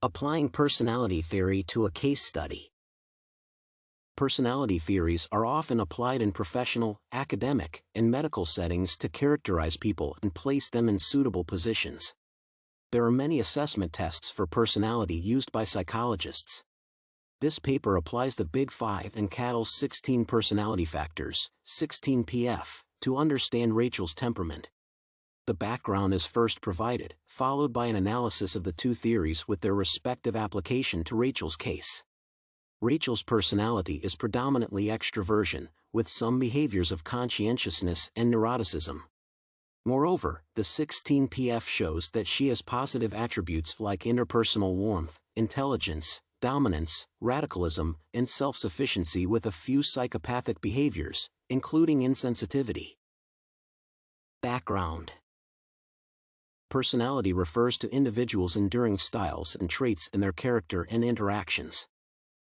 Applying personality theory to a case study. Personality theories are often applied in professional, academic, and medical settings to characterize people and place them in suitable positions. There are many assessment tests for personality used by psychologists. This paper applies the Big Five and Cattel's 16 personality factors, 16 PF, to understand Rachel's temperament. The background is first provided, followed by an analysis of the two theories with their respective application to Rachel's case. Rachel's personality is predominantly extroversion, with some behaviors of conscientiousness and neuroticism. Moreover, the 16 PF shows that she has positive attributes like interpersonal warmth, intelligence, dominance, radicalism, and self-sufficiency, with a few psychopathic behaviors, including insensitivity. Background. Personality refers to individuals' enduring styles and traits in their character and interactions.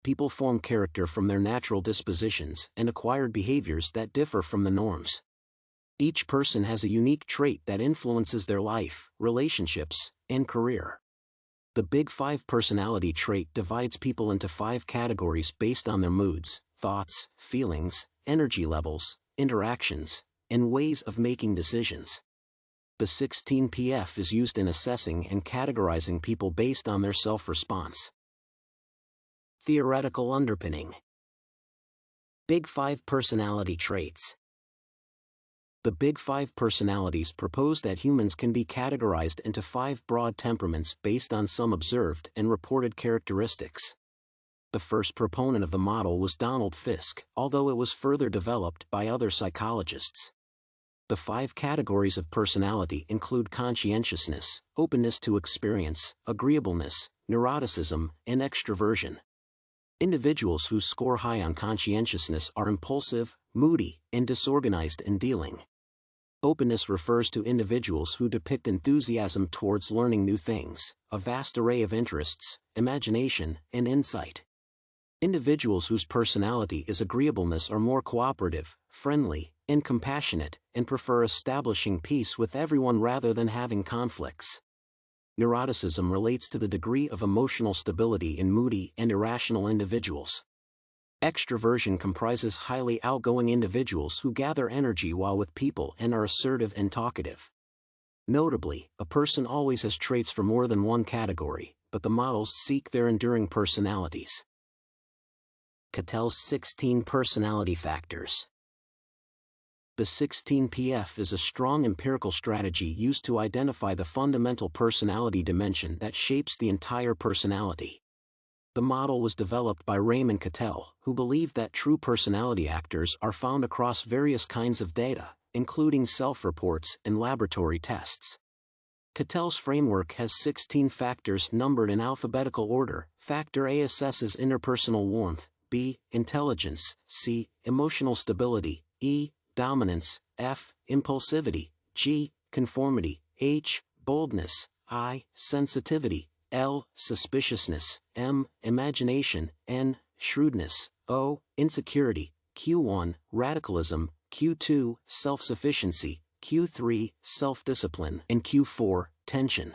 People form character from their natural dispositions and acquired behaviors that differ from the norms. Each person has a unique trait that influences their life, relationships, and career. The Big Five personality trait divides people into 5 categories based on their moods, thoughts, feelings, energy levels, interactions, and ways of making decisions. The 16 PF is used in assessing and categorizing people based on their self-response. Theoretical underpinning. Big Five personality traits. The Big Five personalities propose that humans can be categorized into 5 broad temperaments based on some observed and reported characteristics. The first proponent of the model was Donald Fiske, although it was further developed by other psychologists. The 5 categories of personality include conscientiousness, openness to experience, agreeableness, neuroticism, and extroversion. Individuals who score high on conscientiousness are impulsive, moody, and disorganized in dealing. Openness refers to individuals who depict enthusiasm towards learning new things, a vast array of interests, imagination, and insight. Individuals whose personality is agreeableness are more cooperative, friendly, and compassionate, and prefer establishing peace with everyone rather than having conflicts. Neuroticism relates to the degree of emotional stability in moody and irrational individuals. Extroversion comprises highly outgoing individuals who gather energy while with people and are assertive and talkative. Notably, a person always has traits for more than one category, but the models seek their enduring personalities. Cattel's 16 personality factors. The 16 PF is a strong empirical strategy used to identify the fundamental personality dimension that shapes the entire personality. The model was developed by Raymond Cattel, who believed that true personality actors are found across various kinds of data, including self-reports and laboratory tests. Cattel's framework has 16 factors numbered in alphabetical order. Factor A assesses interpersonal warmth, B, intelligence, C, emotional stability, E, dominance, F, impulsivity, G, conformity, H, boldness, I, sensitivity, L, suspiciousness, M, imagination, N, shrewdness, O, insecurity, Q1, radicalism, Q2, self-sufficiency, Q3, self-discipline, and Q4, tension.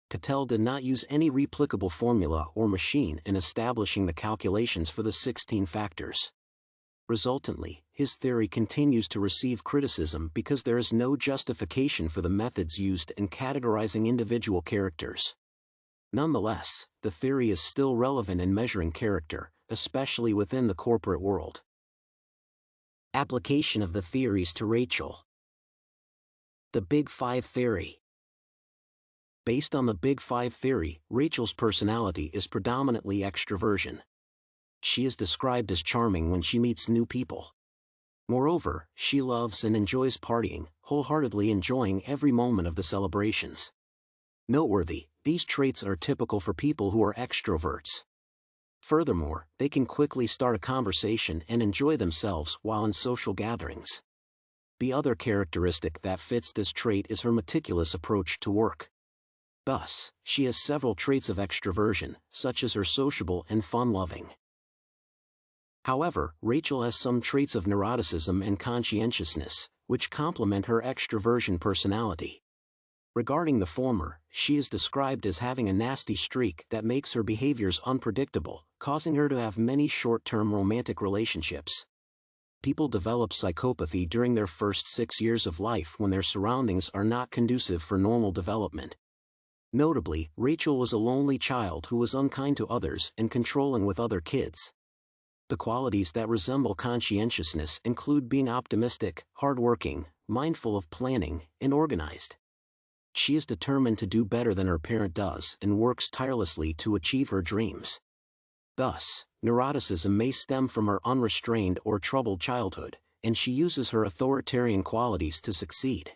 Cattel did not use any replicable formula or machine in establishing the calculations for the 16 factors. Resultantly, his theory continues to receive criticism because there is no justification for the methods used in categorizing individual characters. Nonetheless, the theory is still relevant in measuring character, especially within the corporate world. Application of the theories to Rachel. The Big Five theory. Based on the Big Five theory, Rachel's personality is predominantly extroversion. She is described as charming when she meets new people. Moreover, she loves and enjoys partying, wholeheartedly enjoying every moment of the celebrations. Noteworthy, these traits are typical for people who are extroverts. Furthermore, they can quickly start a conversation and enjoy themselves while in social gatherings. The other characteristic that fits this trait is her meticulous approach to work. Thus, she has several traits of extroversion, such as her sociable and fun-loving. However, Rachel has some traits of neuroticism and conscientiousness, which complement her extroversion personality. Regarding the former, she is described as having a nasty streak that makes her behaviors unpredictable, causing her to have many short-term romantic relationships. People develop psychopathy during their first 6 years of life when their surroundings are not conducive for normal development. Notably, Rachel was a lonely child who was unkind to others and controlling with other kids. The qualities that resemble conscientiousness include being optimistic, hardworking, mindful of planning, and organized. She is determined to do better than her parent does and works tirelessly to achieve her dreams. Thus, neuroticism may stem from her unrestrained or troubled childhood, and she uses her authoritarian qualities to succeed.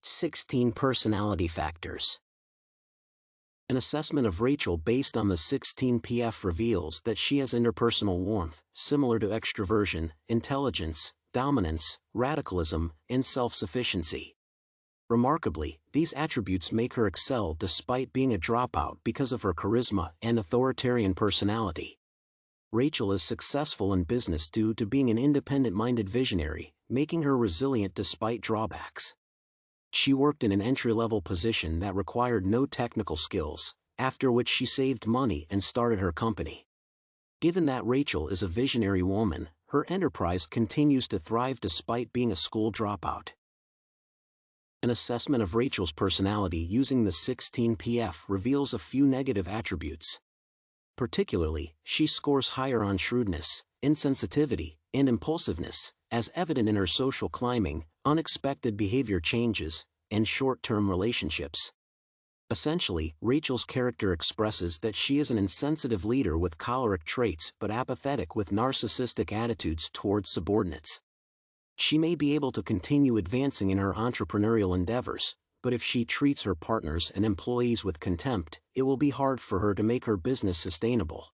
16 Personality Factors. An assessment of Rachel based on the 16 PF reveals that she has interpersonal warmth, similar to extroversion, intelligence, dominance, radicalism, and self-sufficiency. Remarkably, these attributes make her excel despite being a dropout because of her charisma and authoritarian personality. Rachel is successful in business due to being an independent-minded visionary, making her resilient despite drawbacks. She worked in an entry-level position that required no technical skills, after which she saved money and started her company. Given that Rachel is a visionary woman, her enterprise continues to thrive despite being a school dropout. An assessment of Rachel's personality using the 16 PF reveals a few negative attributes. Particularly, she scores higher on shrewdness, insensitivity, and impulsiveness, as evident in her social climbing, unexpected behavior changes, and short-term relationships. Essentially, Rachel's character expresses that she is an insensitive leader with choleric traits but apathetic with narcissistic attitudes towards subordinates. She may be able to continue advancing in her entrepreneurial endeavors, but if she treats her partners and employees with contempt, it will be hard for her to make her business sustainable.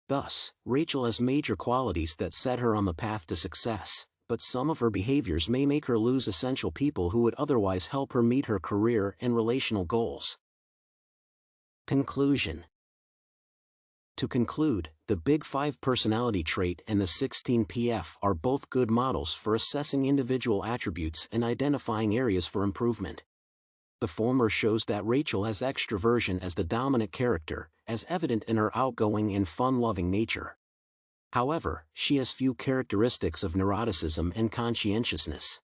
Thus, Rachel has major qualities that set her on the path to success, but some of her behaviors may make her lose essential people who would otherwise help her meet her career and relational goals. Conclusion. To conclude, the Big 5 personality trait and the 16 PF are both good models for assessing individual attributes and identifying areas for improvement. The former shows that Rachel has extroversion as the dominant character, as evident in her outgoing and fun-loving nature. However, she has few characteristics of neuroticism and conscientiousness.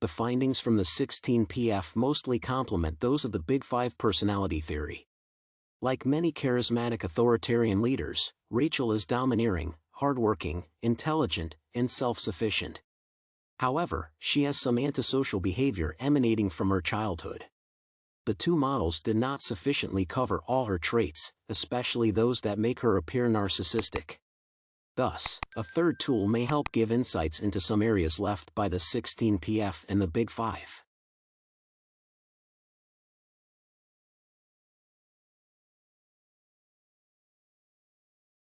The findings from the 16 PF mostly complement those of the Big 5 personality theory. Like many charismatic authoritarian leaders, Rachel is domineering, hardworking, intelligent, and self-sufficient. However, she has some antisocial behavior emanating from her childhood. The two models did not sufficiently cover all her traits, especially those that make her appear narcissistic. Thus, a third tool may help give insights into some areas left by the 16 PF and the Big 5.